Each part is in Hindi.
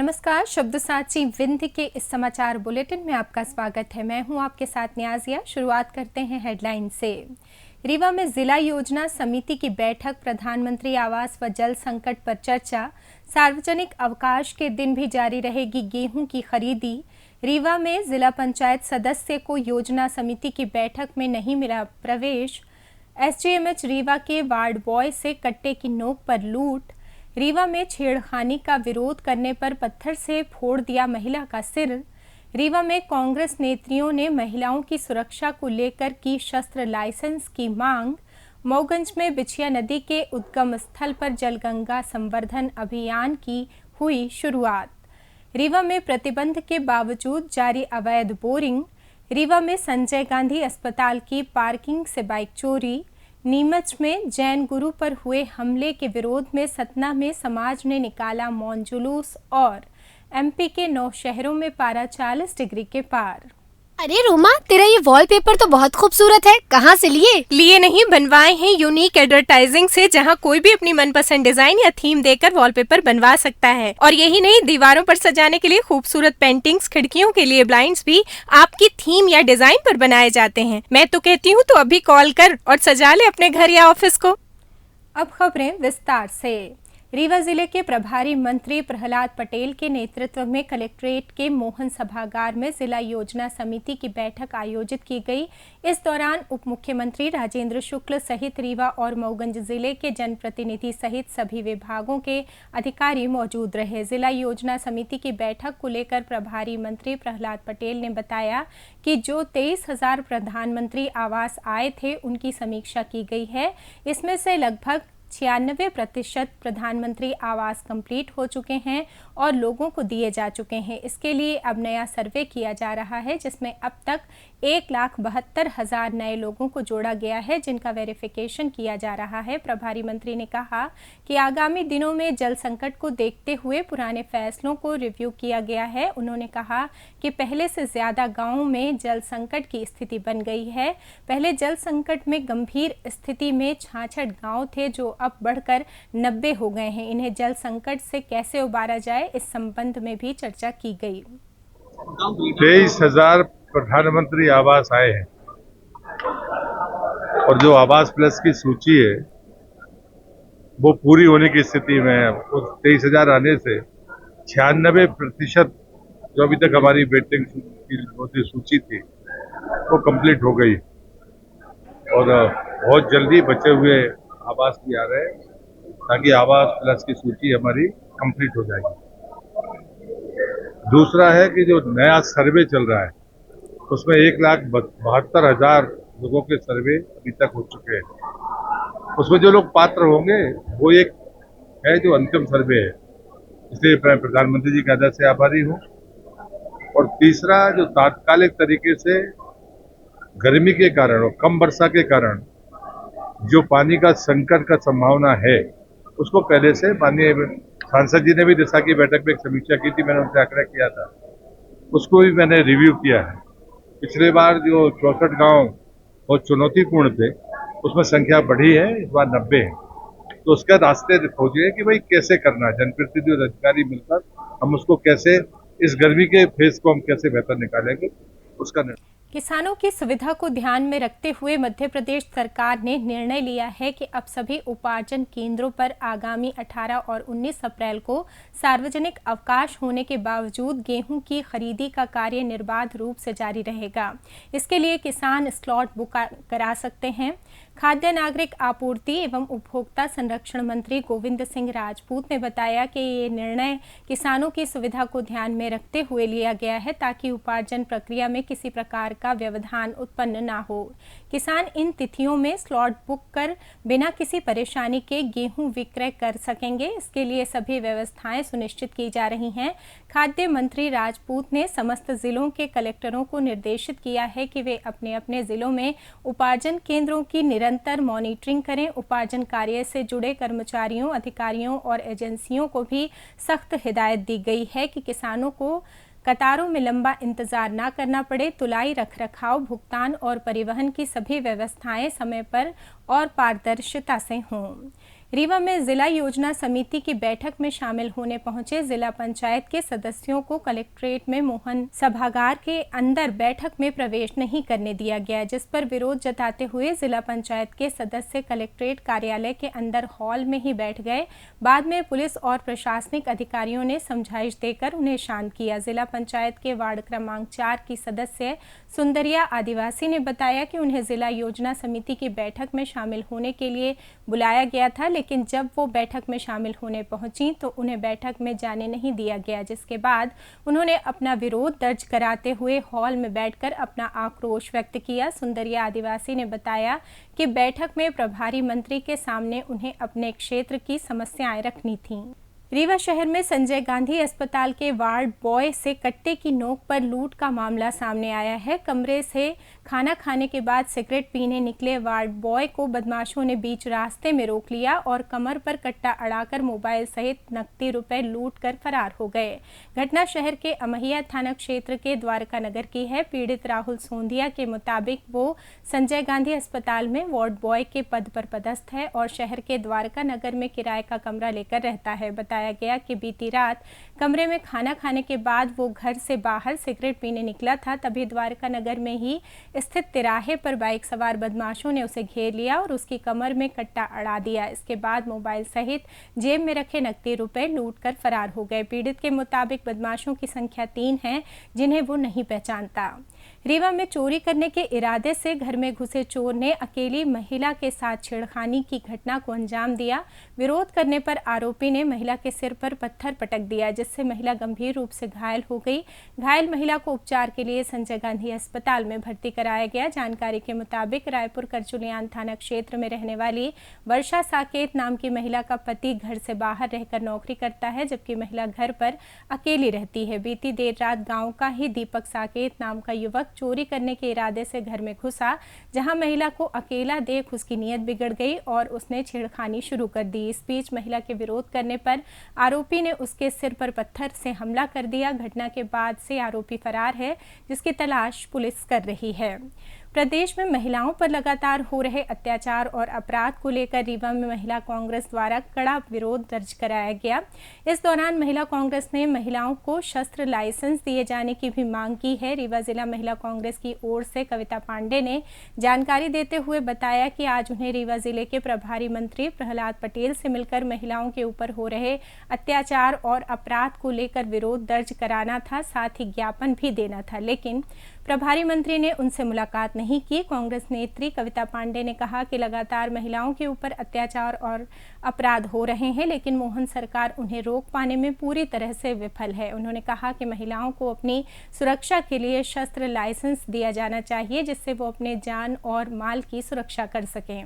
नमस्कार, शब्दसाची विंध्य के इस समाचार बुलेटिन में आपका स्वागत है। मैं हूं आपके साथ न्याजिया। शुरुआत करते हैं हेडलाइन से। रीवा में जिला योजना समिति की बैठक, प्रधानमंत्री आवास व जल संकट पर चर्चा। सार्वजनिक अवकाश के दिन भी जारी रहेगी गेहूं की खरीदी। रीवा में जिला पंचायत सदस्य को योजना समिति की बैठक में नहीं मिला प्रवेश। एसजीएमएच रीवा के वार्ड बॉय से कट्टे की नोक पर लूट। रीवा में छेड़खानी का विरोध करने पर पत्थर से फोड़ दिया महिला का सिर। रीवा में कांग्रेस नेत्रियों ने महिलाओं की सुरक्षा को लेकर की शस्त्र लाइसेंस की मांग। मऊगंज में बिछिया नदी के उद्गम स्थल पर जलगंगा संवर्धन अभियान की हुई शुरुआत। रीवा में प्रतिबंध के बावजूद जारी अवैध बोरिंग। रीवा में संजय गांधी अस्पताल की पार्किंग से बाइक चोरी। नीमच में जैन गुरु पर हुए हमले के विरोध में सतना में समाज ने निकाला मौन जुलूस। और एमपी के 9 शहरों में पारा 40 डिग्री के पार। अरे रोमा, तेरा ये वॉलपेपर तो बहुत खूबसूरत है। कहाँ से लिए नहीं, बनवाए हैं यूनिक एडवर्टाइजिंग से, जहाँ कोई भी अपनी मनपसंद डिजाइन या थीम देकर वॉलपेपर बनवा सकता है। और यही नहीं, दीवारों पर सजाने के लिए खूबसूरत पेंटिंग्स, खिड़कियों के लिए ब्लाइंड्स भी आपकी थीम या डिजाइन पर बनाए जाते हैं। मैं तो कहती हूँ तो अभी कॉल कर और सजा ले अपने घर या ऑफिस को। अब खबरें विस्तार से। रीवा जिले के प्रभारी मंत्री प्रहलाद पटेल के नेतृत्व में कलेक्ट्रेट के मोहन सभागार में जिला योजना समिति की बैठक आयोजित की गई। इस दौरान उप मुख्यमंत्री राजेंद्र शुक्ल सहित रीवा और मऊगंज जिले के जनप्रतिनिधि सहित सभी विभागों के अधिकारी मौजूद रहे। जिला योजना समिति की बैठक को लेकर प्रभारी मंत्री प्रहलाद पटेल ने बताया कि जो 23,000 प्रधानमंत्री आवास आए थे उनकी समीक्षा की गई है। इसमें से लगभग 96% प्रधानमंत्री आवास कंप्लीट हो चुके हैं और लोगों को दिए जा चुके हैं। इसके लिए अब नया सर्वे किया जा रहा है, जिसमें अब तक 1,72,000 नए लोगों को जोड़ा गया है, जिनका वेरिफिकेशन किया जा रहा है। प्रभारी मंत्री ने कहा कि आगामी दिनों में जल संकट को देखते हुए पुराने फैसलों को रिव्यू किया गया है। उन्होंने कहा कि पहले से ज्यादा गांवों में जल संकट की स्थिति बन गई है। पहले जल संकट में गंभीर स्थिति में 66 गांव थे, जो अब बढ़कर 90 हो गए हैं। इन्हें जल संकट से कैसे उबारा जाए, इस संबंध में भी चर्चा की गई। 23,000 प्रधानमंत्री आवास आए हैं और जो आवास प्लस की सूची है वो पूरी होने की स्थिति में है। उस 23,000 आने से 96% जो अभी तक हमारी वेटिंग की सूची थी वो कंप्लीट हो गई और बहुत जल्दी बचे हुए आवास भी आ रहे हैं ताकि आवास प्लस की सूची हमारी कंप्लीट हो जाएगी। दूसरा है कि जो नया सर्वे चल रहा है उसमें 1,72,000 लोगों के सर्वे अभी तक हो चुके हैं। उसमें जो लोग पात्र होंगे वो एक है जो अंतिम सर्वे है, इसलिए मैं प्रधानमंत्री जी के आदेश से आभारी हूँ। और तीसरा, जो तात्कालिक तरीके से गर्मी के कारण और कम वर्षा के कारण जो पानी का संकट का संभावना है, उसको पहले से माननीय सांसद जी ने भी दिशा की बैठक में एक समीक्षा की थी, मैंने उनसे आग्रह किया था, उसको भी मैंने रिव्यू किया है। पिछले बार जो 64 गांव बहुत चुनौतीपूर्ण थे उसमें संख्या बढ़ी है, इस बार 90 है। तो उसका रास्ते खोजिए कि भाई कैसे करना है, जनप्रतिनिधि और अधिकारी मिलकर हम उसको कैसे, इस गर्मी के फेज को हम कैसे बेहतर निकालेंगे, उसका निर्णय। किसानों की सुविधा को ध्यान में रखते हुए मध्य प्रदेश सरकार ने निर्णय लिया है कि अब सभी उपार्जन केंद्रों पर आगामी 18 और 19 अप्रैल को सार्वजनिक अवकाश होने के बावजूद गेहूं की खरीदी का कार्य निर्बाध रूप से जारी रहेगा। इसके लिए किसान स्लॉट बुक करा सकते हैं। खाद्य नागरिक आपूर्ति एवं उपभोक्ता संरक्षण मंत्री गोविंद सिंह राजपूत ने बताया कि ये निर्णय किसानों की सुविधा को ध्यान में रखते हुए लिया गया है, ताकि उपार्जन प्रक्रिया में किसी प्रकार का व्यवधान उत्पन्न ना हो। किसान इन तिथियों में स्लॉट बुक कर बिना किसी परेशानी के गेहूं विक्रय कर सकेंगे। इसके लिए सभी व्यवस्थाएं सुनिश्चित की जा रही हैं। खाद्य मंत्री राजपूत ने समस्त जिलों के कलेक्टरों को निर्देशित किया है कि वे अपने अपने जिलों में उपार्जन केंद्रों की निरंतर मॉनिटरिंग करें। उपार्जन कार्य से जुड़े कर्मचारियों, अधिकारियों और एजेंसियों को भी सख्त हिदायत दी गई है कि किसानों को कतारों में लंबा इंतजार न करना पड़े। तुलाई, रखरखाव, भुगतान और परिवहन की सभी व्यवस्थाएं समय पर और पारदर्शिता से हों। रीवा में जिला योजना समिति की बैठक में शामिल होने पहुंचे जिला पंचायत के सदस्यों को कलेक्ट्रेट में मोहन सभागार के अंदर बैठक में प्रवेश नहीं करने दिया गया, जिस पर विरोध जताते हुए जिला पंचायत के सदस्य कलेक्ट्रेट कार्यालय के अंदर हॉल में ही बैठ गए। बाद में पुलिस और प्रशासनिक अधिकारियों ने समझाइश देकर उन्हें शांत किया। जिला पंचायत के वार्ड क्रमांक 4 की सदस्य सुंदरिया आदिवासी ने बताया कि उन्हें जिला योजना समिति की बैठक में शामिल होने के लिए बुलाया गया था, लेकिन जब वो बैठक में शामिल होने पहुंची तो उन्हें बैठक में जाने नहीं दिया गया, जिसके बाद उन्होंने अपना विरोध दर्ज कराते हुए हॉल में बैठकर अपना आक्रोश व्यक्त किया। सुंदरिया आदिवासी ने बताया कि बैठक में प्रभारी मंत्री के सामने उन्हें अपने क्षेत्र की समस्याएं रखनी थीं। रीवा शहर में संजय गांधी अस्पताल के वार्ड बॉय से कट्टे की नोक पर लूट का मामला सामने आया है। कमरे से खाना खाने के बाद सिगरेट पीने निकले वार्ड बॉय को बदमाशों ने बीच रास्ते में रोक लिया और कमर पर कट्टा अड़ाकर मोबाइल सहित नकदी रुपए लूट कर फरार हो गए। घटना शहर के अमहिया थाना क्षेत्र के द्वारका नगर की है। पीड़ित राहुल सोंधिया के मुताबिक वो संजय गांधी अस्पताल में वार्ड बॉय के पद पर पदस्थ है और शहर के द्वारका नगर में किराए का कमरा लेकर रहता है। बताया गया कि बीती रात कमरे में खाना खाने के बाद वो घर से बाहर सिगरेट पीने निकला था। तभी द्वारका नगर में ही स्थित तिराहे पर बाइक सवार बदमाशों ने उसे घेर लिया और उसकी कमर में कट्टा अड़ा दिया। इसके बाद मोबाइल सहित जेब में रखे नकदी रुपए लूटकर फरार हो गए। पीड़ित के मुताबिक बदमाशों की संख्या 3 है, जिन्हें वो नहीं पहचानता। रीवा में चोरी करने के इरादे से घर में घुसे चोर ने अकेली महिला के साथ छेड़खानी की घटना को अंजाम दिया। विरोध करने पर आरोपी ने महिला के सिर पर पत्थर पटक दिया, जिससे महिला गंभीर रूप से घायल हो गई। घायल महिला को उपचार के लिए संजय गांधी अस्पताल में भर्ती कराया गया। जानकारी के मुताबिक रायपुर करचुलियान थाना क्षेत्र में रहने वाली वर्षा साकेत नाम की महिला का पति घर से बाहर रहकर नौकरी करता है, जबकि महिला घर पर अकेली रहती है। बीती देर रात गाँव का ही दीपक साकेत नाम का युवक चोरी करने के इरादे से घर में घुसा, जहां महिला को अकेला देख उसकी नीयत बिगड़ गई और उसने छेड़खानी शुरू कर दी। इस बीच महिला के विरोध करने पर आरोपी ने उसके सिर पर पत्थर से हमला कर दिया। घटना के बाद से आरोपी फरार है, जिसकी तलाश पुलिस कर रही है। प्रदेश में महिलाओं पर लगातार हो रहे अत्याचार और अपराध को लेकर रीवा में महिला कांग्रेस द्वारा कड़ा विरोध दर्ज कराया गया। इस दौरान महिला कांग्रेस ने महिलाओं को शस्त्र लाइसेंस दिए जाने की भी मांग की है। रीवा जिला महिला कांग्रेस की ओर से कविता पांडे ने जानकारी देते हुए बताया कि आज उन्हें रीवा जिले के प्रभारी मंत्री प्रहलाद पटेल से मिलकर महिलाओं के ऊपर हो रहे अत्याचार और अपराध को लेकर विरोध दर्ज कराना था, साथ ही ज्ञापन भी देना था, लेकिन प्रभारी मंत्री ने उनसे मुलाकात नहीं की। कांग्रेस नेत्री कविता पांडे ने कहा कि लगातार महिलाओं के ऊपर अत्याचार और अपराध हो रहे हैं, लेकिन मोहन सरकार उन्हें रोक पाने में पूरी तरह से विफल है। उन्होंने कहा कि महिलाओं को अपनी सुरक्षा के लिए शस्त्र लाइसेंस दिया जाना चाहिए, जिससे वो अपने जान और माल की सुरक्षा कर सकें।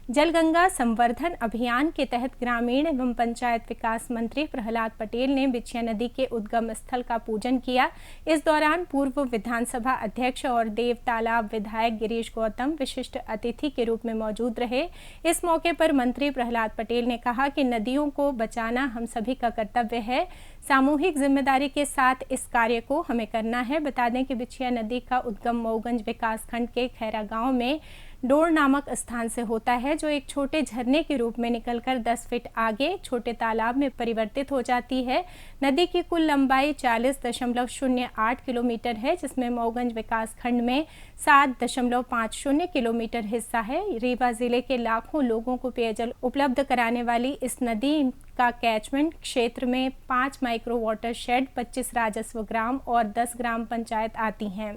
जलगंगा संवर्धन अभियान के तहत ग्रामीण एवं पंचायत विकास मंत्री प्रहलाद पटेल ने बिछिया नदी के उद्गम स्थल का पूजन किया। इस दौरान पूर्व विधानसभा अध्यक्ष और देव तालाब विधायक गिरीश गौतम विशिष्ट अतिथि के रूप में मौजूद रहे। इस मौके पर मंत्री प्रहलाद पटेल ने कहा कि नदियों को बचाना हम सभी का कर्तव्य है। सामूहिक जिम्मेदारी के साथ इस कार्य को हमें करना है। बता दें कि बिछिया नदी का उद्गम मऊगंज विकासखंड के खैरा गांव में डोर नामक स्थान से होता है, जो एक छोटे झरने के रूप में निकलकर 10 फीट आगे छोटे तालाब में परिवर्तित हो जाती है। नदी की कुल लंबाई 40.08 किलोमीटर है, जिसमें मऊगंज विकासखंड में 7.50 किलोमीटर हिस्सा है। रीवा जिले के लाखों लोगों को पेयजल उपलब्ध कराने वाली इस नदी का कैचमेंट क्षेत्र में 5 माइक्रो वाटर शेड, 25 राजस्व ग्राम और 10 ग्राम पंचायत आती हैं।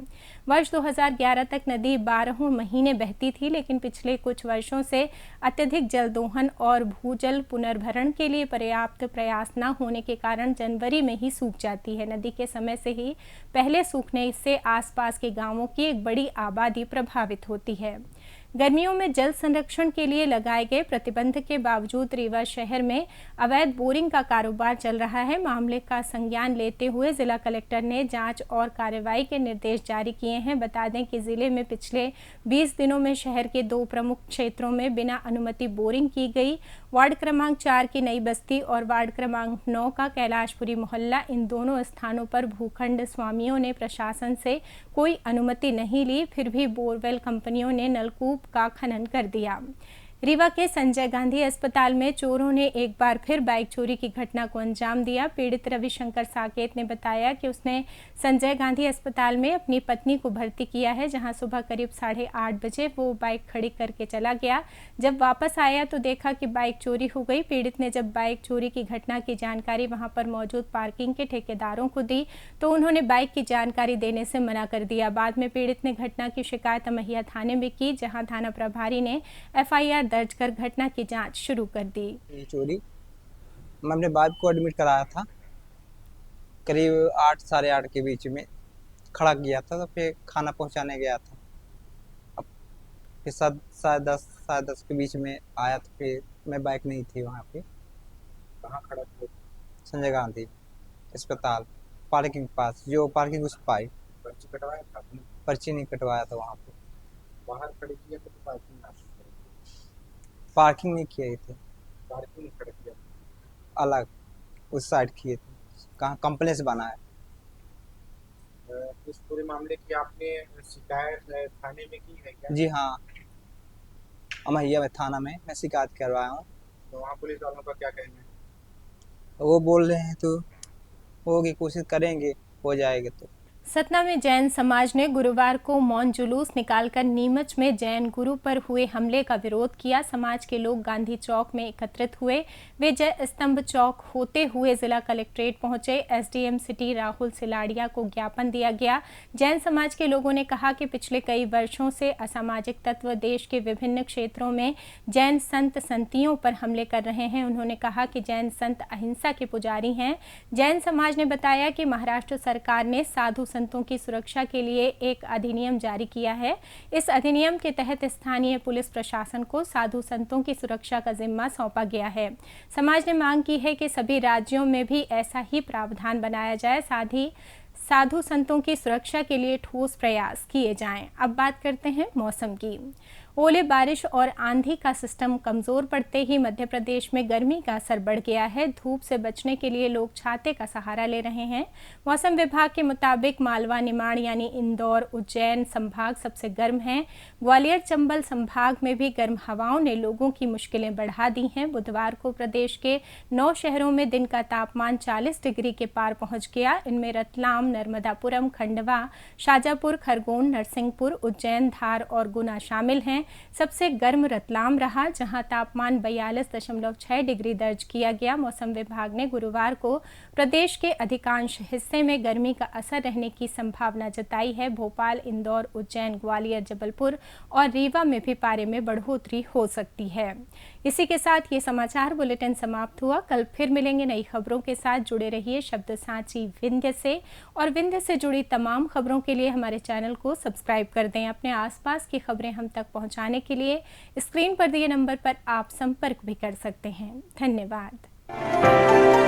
वर्ष 2011 तक नदी 12 महीने बहती थी, लेकिन पिछले कुछ वर्षों से अत्यधिक जल दोहन और भूजल पुनर्भरण के लिए पर्याप्त प्रयास न होने के कारण जनवरी में ही सूख जाती है। नदी के समय से ही पहले सूखने से आसपास के गांवों की एक बड़ी आबादी प्रभावित होती है। गर्मियों में जल संरक्षण के लिए लगाए गए प्रतिबंध के बावजूद रीवा शहर में अवैध बोरिंग का कारोबार चल रहा है। मामले का संज्ञान लेते हुए जिला कलेक्टर ने जांच और कार्रवाई के निर्देश जारी किए हैं। बता दें कि जिले में पिछले 20 दिनों में शहर के 2 प्रमुख क्षेत्रों में बिना अनुमति बोरिंग की गई। वार्ड क्रमांक 4 की नई बस्ती और वार्ड क्रमांक 9 का कैलाशपुरी मोहल्ला, इन दोनों स्थानों पर भूखंड स्वामियों ने प्रशासन से कोई अनुमति नहीं ली, फिर भी बोरवेल कंपनियों ने नलकूप का खनन कर दिया। रीवा के संजय गांधी अस्पताल में चोरों ने एक बार फिर बाइक चोरी की घटना को अंजाम दिया। पीड़ित रविशंकर साकेत ने बताया कि उसने संजय गांधी अस्पताल में अपनी पत्नी को भर्ती किया है, जहां सुबह करीब 8:30 बजे वो बाइक खड़ी करके चला गया। जब वापस आया तो देखा कि बाइक चोरी हो गई। पीड़ित ने जब बाइक चोरी की घटना की जानकारी वहां पर मौजूद पार्किंग के ठेकेदारों को दी तो उन्होंने बाइक की जानकारी देने से मना कर दिया। बाद में पीड़ित ने घटना की शिकायत अमहिया थाने में की, जहां थाना प्रभारी ने FIR दर्ज कर घटना की जांच शुरू कर दी। चोरी मैं अपने बाइक को एडमिट कराया था, करीब 8 साढ़े 8 के बीच में खड़ा किया था, तो फिर खाना पहुंचाने गया था। अब फिर साढ़े 10 के बीच में आया तो फिर मैं बाइक नहीं थी वहाँ पे। कहाँ खड़ा था? संजय गांधी अस्पताल पार्किंग पास, जो पार्किंग उस पाई। पर्ची कटवाया था आपने? पर्ची नहीं कटवाया था वहाँ पे। बाहर खड़ी किया तो पार्किंग में पार्किंग नहीं किए थे, पार्किंग में खड़ा किया। अलग उस साइड किए थे। कहाँ कंप्लेंस बना है। इस पूरे मामले की आपने शिकायत थाने में की है क्या? जी हाँ, अमहिया में थाना में मैं शिकायत करवाया हूँ। तो वहाँ पुलिस वालों का क्या कहना है? वो बोल रहे हैं तो होगी, कोशिश करेंगे, हो जाएगा तो। सतना में जैन समाज ने गुरुवार को मौन जुलूस निकालकर नीमच में जैन गुरु पर हुए हमले का विरोध किया। समाज के लोग गांधी चौक में एकत्रित हुए। वे जय स्तंभ चौक होते हुए जिला कलेक्ट्रेट पहुंचे। SDM सिटी राहुल सिलाड़िया को ज्ञापन दिया गया। जैन समाज के लोगों ने कहा कि पिछले कई वर्षों से असामाजिक तत्व देश के विभिन्न क्षेत्रों में जैन संत संतियों पर हमले कर रहे हैं। उन्होंने कहा कि जैन संत अहिंसा के पुजारी हैं। जैन समाज ने बताया कि महाराष्ट्र सरकार ने साधु संतों की सुरक्षा के लिए एक अधिनियम जारी किया है। इस अधिनियम के तहत स्थानीय पुलिस प्रशासन को साधु संतों की सुरक्षा का जिम्मा सौंपा गया है। समाज ने मांग की है कि सभी राज्यों में भी ऐसा ही प्रावधान बनाया जाए, साथ ही साधु संतों की सुरक्षा के लिए ठोस प्रयास किए जाएं। अब बात करते हैं मौसम की। ओले बारिश और आंधी का सिस्टम कमजोर पड़ते ही मध्य प्रदेश में गर्मी का असर बढ़ गया है। धूप से बचने के लिए लोग छाते का सहारा ले रहे हैं। मौसम विभाग के मुताबिक मालवा निमाड़ यानी इंदौर उज्जैन संभाग सबसे गर्म हैं। ग्वालियर चंबल संभाग में भी गर्म हवाओं ने लोगों की मुश्किलें बढ़ा दी हैं। बुधवार को प्रदेश के 9 शहरों में दिन का तापमान 40 डिग्री के पार पहुंच गया। इनमें रतलाम, नर्मदापुरम, खंडवा, शाजापुर, खरगोन, नरसिंहपुर, उज्जैन, धार और गुना शामिल हैं। सबसे गर्म रतलाम रहा, जहां तापमान 42.6 डिग्री दर्ज किया गया। मौसम विभाग ने गुरुवार को प्रदेश के अधिकांश हिस्से में गर्मी का असर रहने की संभावना जताई है। भोपाल, इंदौर, उज्जैन, ग्वालियर, जबलपुर और रीवा में भी पारे में बढ़ोतरी हो सकती है। इसी के साथ ये समाचार बुलेटिन समाप्त हुआ। कल फिर मिलेंगे नई खबरों के साथ। जुड़े रहिए शब्द साची विंध्य से, और विंध्य से जुड़ी तमाम खबरों के लिए हमारे चैनल को सब्सक्राइब कर दें। अपने आसपास की खबरें हम तक पहुंचाने के लिए स्क्रीन पर दिए नंबर पर आप संपर्क भी कर सकते हैं। धन्यवाद।